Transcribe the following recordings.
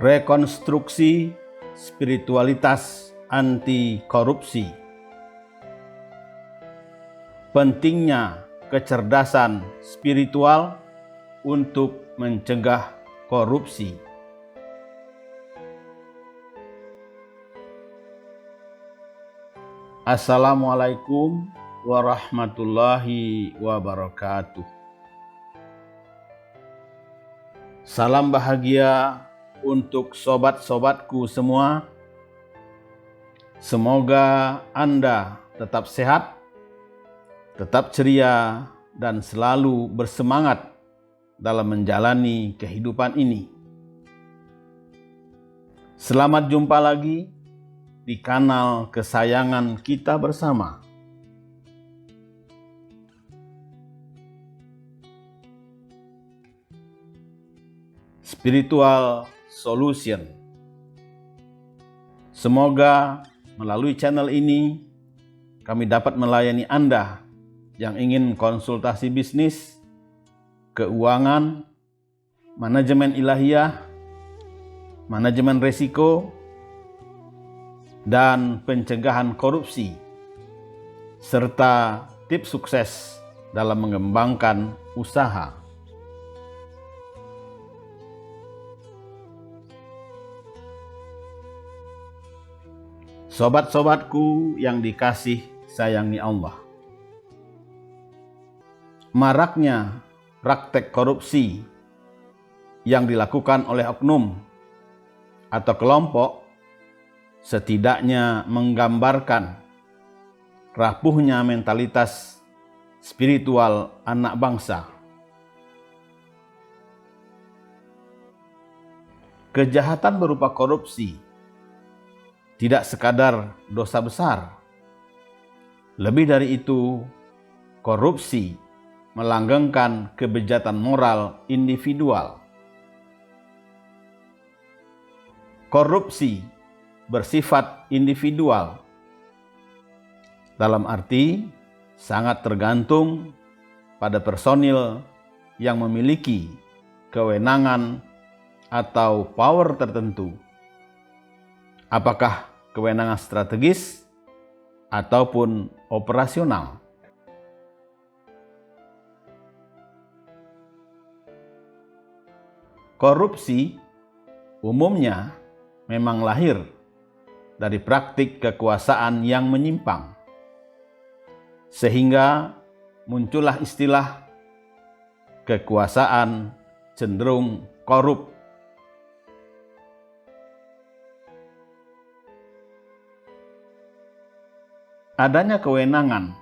Rekonstruksi spiritualitas anti korupsi. Pentingnya kecerdasan spiritual untuk mencegah korupsi. Assalamualaikum warahmatullahi wabarakatuh. Salam bahagia untuk sobat-sobatku semua. Semoga Anda tetap sehat, tetap ceria, dan selalu bersemangat dalam menjalani kehidupan ini. Selamat jumpa lagi di kanal kesayangan kita bersama. Spiritual Solution. Semoga melalui channel ini kami dapat melayani Anda yang ingin konsultasi bisnis, keuangan, manajemen ilahiyah, manajemen risiko, dan pencegahan korupsi, serta tips sukses dalam mengembangkan usaha. Sobat-sobatku yang dikasih sayangi Allah. Maraknya praktek korupsi yang dilakukan oleh oknum atau kelompok setidaknya menggambarkan rapuhnya mentalitas spiritual anak bangsa. Kejahatan berupa korupsi tidak sekadar dosa besar. Lebih dari itu, korupsi melanggengkan kebejatan moral individual. Korupsi bersifat individual, dalam arti sangat tergantung pada personil yang memiliki kewenangan atau power tertentu. Apakah kewenangan strategis ataupun operasional. Korupsi umumnya memang lahir dari praktik kekuasaan yang menyimpang, sehingga muncullah istilah kekuasaan cenderung korup. Adanya kewenangan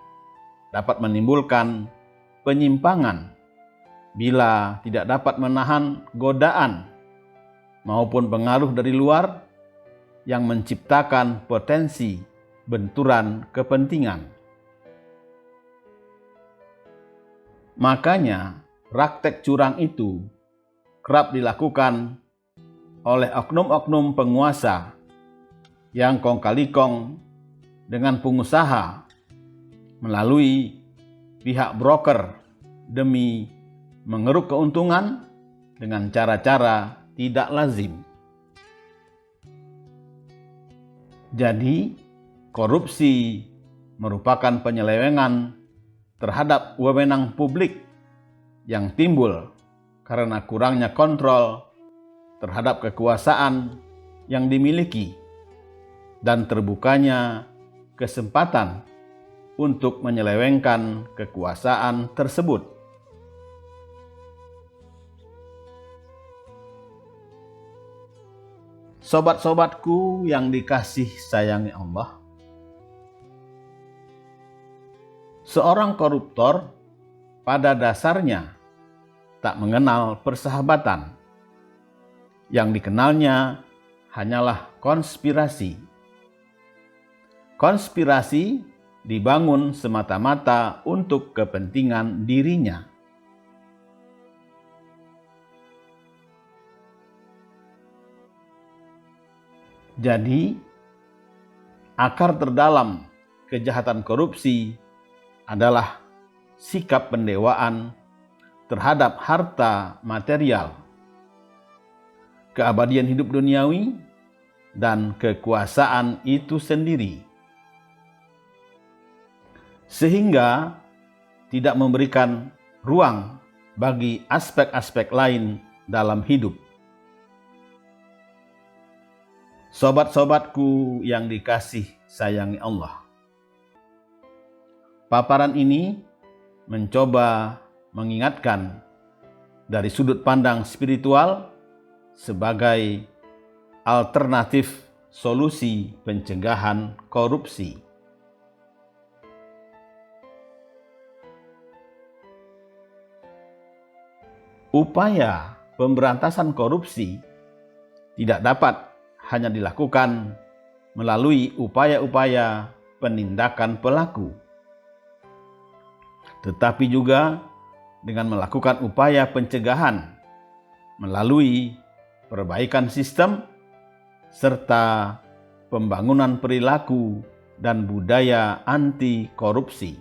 dapat menimbulkan penyimpangan bila tidak dapat menahan godaan maupun pengaruh dari luar yang menciptakan potensi benturan kepentingan. Makanya praktek curang itu kerap dilakukan oleh oknum-oknum penguasa yang kong kali kong dengan pengusaha melalui pihak broker demi mengeruk keuntungan dengan cara-cara tidak lazim. Jadi, korupsi merupakan penyelewengan terhadap wewenang publik yang timbul karena kurangnya kontrol terhadap kekuasaan yang dimiliki dan terbukanya kesempatan untuk menyelewengkan kekuasaan tersebut. Sobat-sobatku yang dikasih sayangi Allah, seorang koruptor pada dasarnya tak mengenal persahabatan. Yang dikenalnya hanyalah konspirasi. Konspirasi dibangun semata-mata untuk kepentingan dirinya. Jadi, akar terdalam kejahatan korupsi adalah sikap pendewaan terhadap harta material. keabadian hidup duniawi, dan kekuasaan itu sendiri. Sehingga tidak memberikan ruang bagi aspek-aspek lain dalam hidup. Sobat-sobatku yang dikasih sayangi Allah, paparan ini mencoba mengingatkan dari sudut pandang spiritual sebagai alternatif solusi pencegahan korupsi. Upaya pemberantasan korupsi tidak dapat hanya dilakukan melalui upaya-upaya penindakan pelaku, tetapi juga dengan melakukan upaya pencegahan melalui perbaikan sistem serta pembangunan perilaku dan budaya anti korupsi.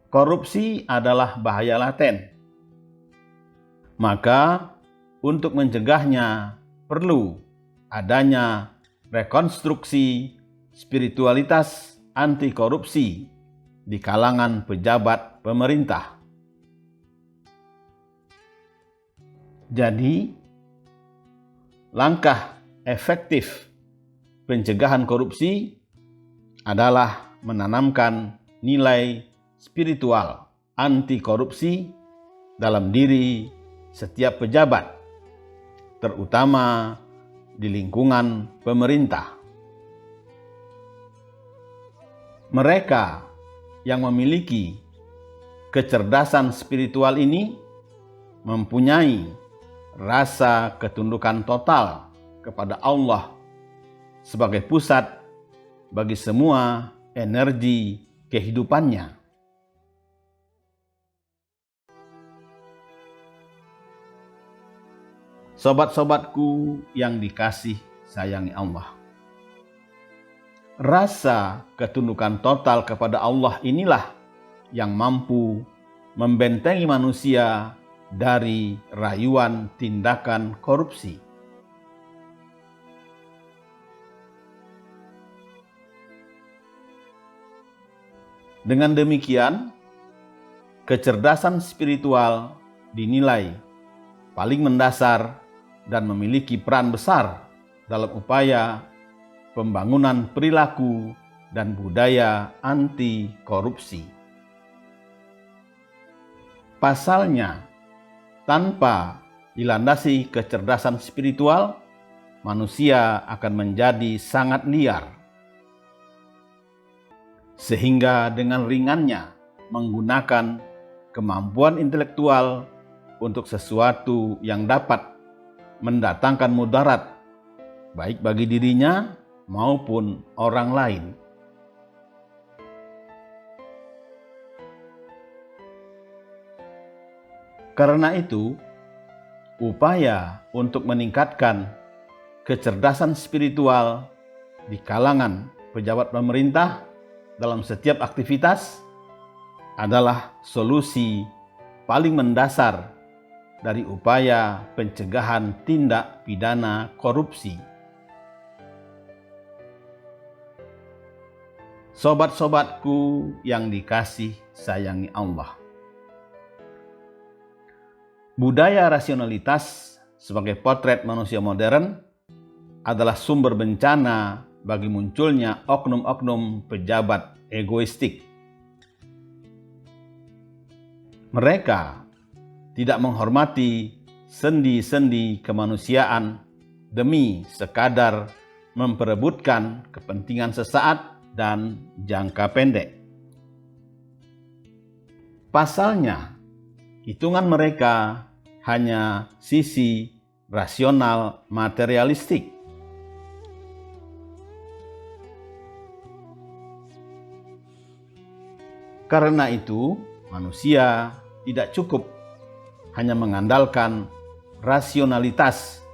Korupsi adalah bahaya laten. Maka untuk mencegahnya perlu adanya rekonstruksi spiritualitas anti korupsi di kalangan pejabat pemerintah. Jadi, langkah efektif pencegahan korupsi adalah menanamkan nilai spiritual anti korupsi dalam diri setiap pejabat, terutama di lingkungan pemerintah. Mereka yang memiliki kecerdasan spiritual ini mempunyai rasa ketundukan total kepada Allah sebagai pusat bagi semua energi kehidupannya. Sobat-sobatku yang dikasih sayangi Allah, rasa ketundukan total kepada Allah inilah yang mampu membentengi manusia dari rayuan tindakan korupsi. Dengan demikian, kecerdasan spiritual dinilai paling mendasar dan memiliki peran besar dalam upaya pembangunan perilaku dan budaya anti korupsi. Pasalnya, tanpa dilandasi kecerdasan spiritual, manusia akan menjadi sangat liar. Sehingga dengan ringannya menggunakan kemampuan intelektual untuk sesuatu yang dapat mendatangkan mudarat baik bagi dirinya maupun orang lain. Karena itu, upaya untuk meningkatkan kecerdasan spiritual di kalangan pejabat pemerintah dalam setiap aktivitas adalah solusi paling mendasar dari upaya pencegahan tindak pidana korupsi. Sobat-sobatku yang dikasih sayangi Allah, budaya rasionalitas sebagai potret manusia modern adalah sumber bencana bagi munculnya oknum-oknum pejabat egoistik. Mereka tidak menghormati sendi-sendi kemanusiaan demi sekadar memperebutkan kepentingan sesaat dan jangka pendek. Pasalnya, hitungan mereka hanya sisi rasional materialistik. Karena itu, manusia tidak cukup hanya mengandalkan rasionalitas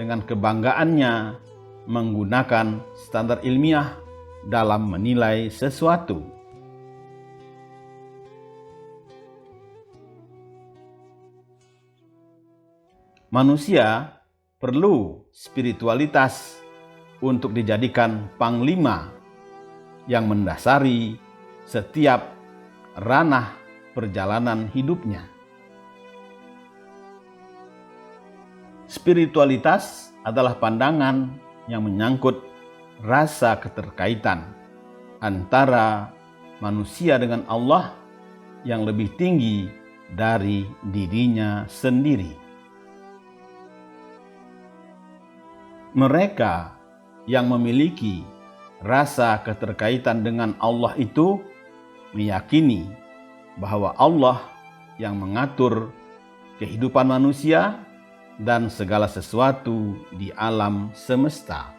dengan kebanggaannya menggunakan standar ilmiah dalam menilai sesuatu. Manusia perlu spiritualitas untuk dijadikan panglima yang mendasari setiap ranah perjalanan hidupnya. Spiritualitas adalah pandangan yang menyangkut rasa keterkaitan antara manusia dengan Allah yang lebih tinggi dari dirinya sendiri. Mereka yang memiliki rasa keterkaitan dengan Allah itu meyakini bahwa Allah yang mengatur kehidupan manusia dan segala sesuatu di alam semesta.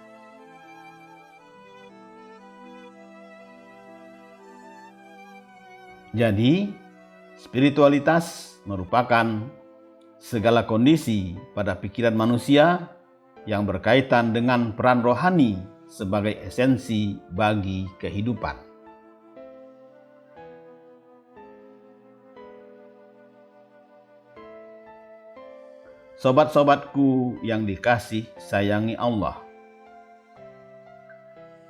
Jadi, spiritualitas merupakan segala kondisi pada pikiran manusia yang berkaitan dengan peran rohani sebagai esensi bagi kehidupan. Sobat-sobatku yang dikasih sayangi Allah,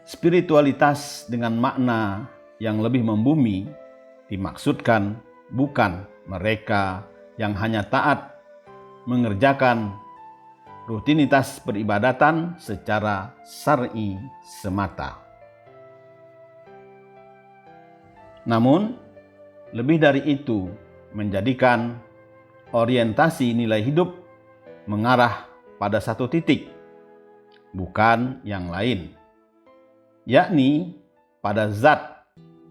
spiritualitas dengan makna yang lebih membumi dimaksudkan bukan mereka yang hanya taat mengerjakan rutinitas peribadatan secara syar'i semata. Namun, lebih dari itu, menjadikan orientasi nilai hidup mengarah pada satu titik, bukan yang lain, yakni pada zat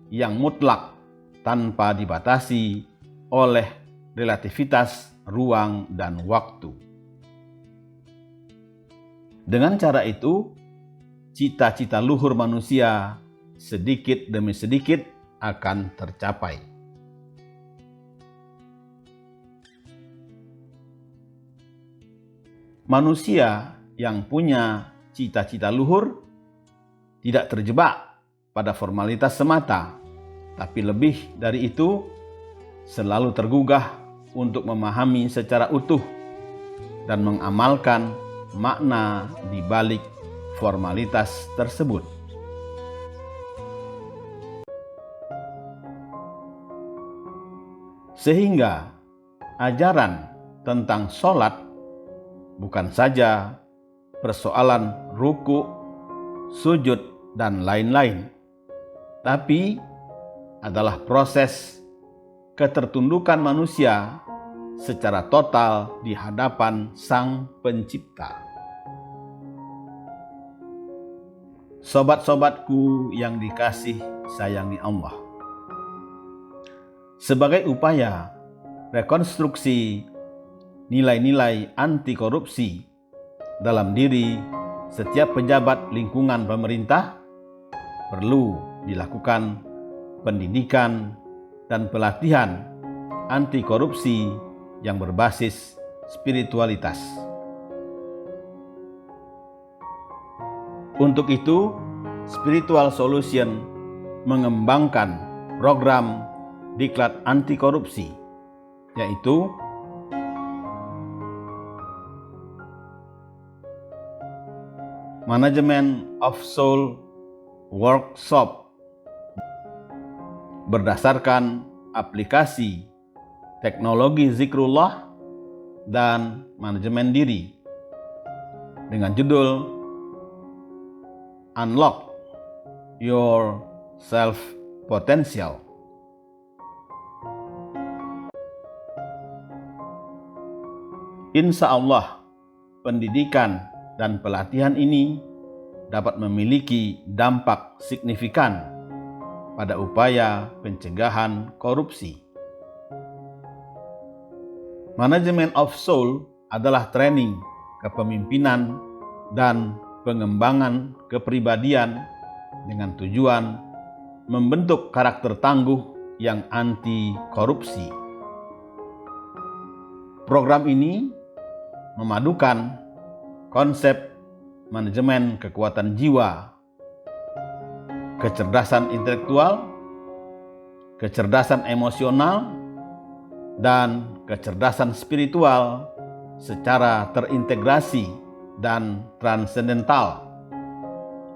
yang mutlak tanpa dibatasi oleh relativitas ruang dan waktu. Dengan cara itu, cita-cita luhur manusia sedikit demi sedikit akan tercapai. Manusia yang punya cita-cita luhur tidak terjebak pada formalitas semata, tapi lebih dari itu selalu tergugah untuk memahami secara utuh dan mengamalkan makna di balik formalitas tersebut. Sehingga ajaran tentang sholat bukan saja persoalan ruku, sujud, dan lain-lain, tapi adalah proses ketertundukan manusia secara total di hadapan Sang Pencipta. Sobat-sobatku yang dikasih sayangi Allah, sebagai upaya rekonstruksi nilai-nilai anti korupsi dalam diri setiap pejabat lingkungan pemerintah, perlu dilakukan pendidikan dan pelatihan anti korupsi yang berbasis spiritualitas. Untuk itu, Spiritual Solution mengembangkan program diklat anti korupsi, yaitu Management of Soul Workshop berdasarkan aplikasi teknologi zikrullah dan manajemen diri dengan judul Unlock Your Self Potential. Insya Allah, pendidikan dan pelatihan ini dapat memiliki dampak signifikan pada upaya pencegahan korupsi. Manajemen of Soul adalah training kepemimpinan dan pengembangan kepribadian dengan tujuan membentuk karakter tangguh yang anti korupsi. Program ini memadukan konsep manajemen kekuatan jiwa, kecerdasan intelektual, kecerdasan emosional, dan kecerdasan spiritual secara terintegrasi dan transendental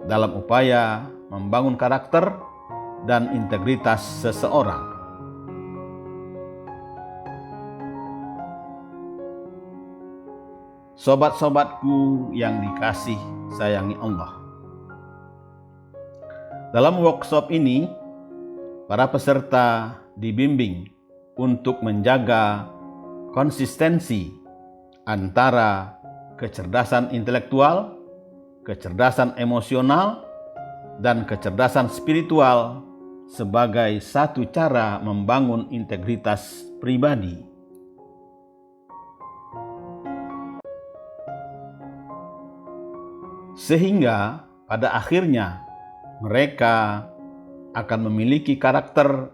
dalam upaya membangun karakter dan integritas seseorang. Sobat-sobatku yang dikasih sayangi Allah. Dalam workshop ini, para peserta dibimbing untuk menjaga konsistensi antara kecerdasan intelektual, kecerdasan emosional, dan kecerdasan spiritual sebagai satu cara membangun integritas pribadi. Sehingga pada akhirnya mereka akan memiliki karakter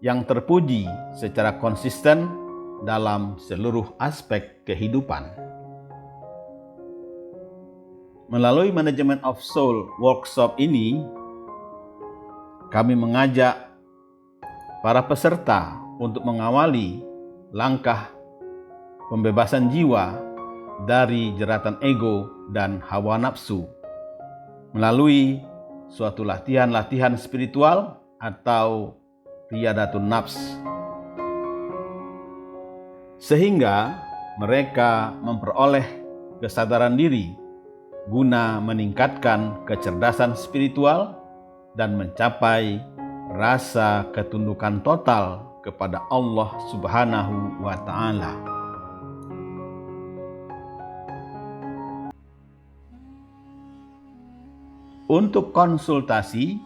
yang terpuji secara konsisten dalam seluruh aspek kehidupan. Melalui Management of Soul Workshop ini, kami mengajak para peserta untuk mengawali langkah pembebasan jiwa dari jeratan ego dan hawa nafsu melalui suatu latihan-latihan spiritual atau riyadatun nafs, sehingga mereka memperoleh kesadaran diri guna meningkatkan kecerdasan spiritual dan mencapai rasa ketundukan total kepada Allah Subhanahu wa Ta'ala. Untuk konsultasi,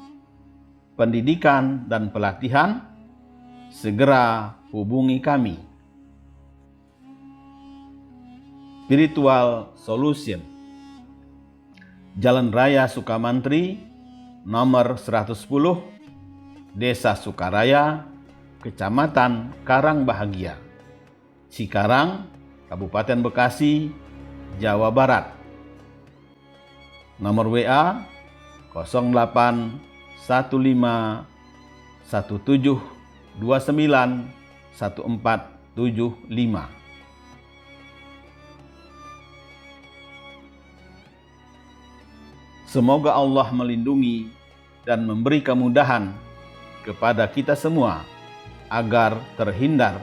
pendidikan, dan pelatihan, segera hubungi kami. Spiritual Solution, Jalan Raya Sukamantri, nomor 110, Desa Sukaraya, Kecamatan Karangbahagia, Cikarang, Kabupaten Bekasi, Jawa Barat. Nomor WA 08 15 17 29 1475. Semoga Allah melindungi dan memberi kemudahan kepada kita semua agar terhindar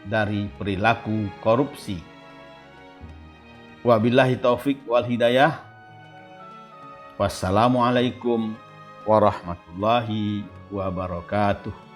dari perilaku korupsi. Wabillahi taufik wal hidayah. Wassalamualaikum warahmatullahi wabarakatuh.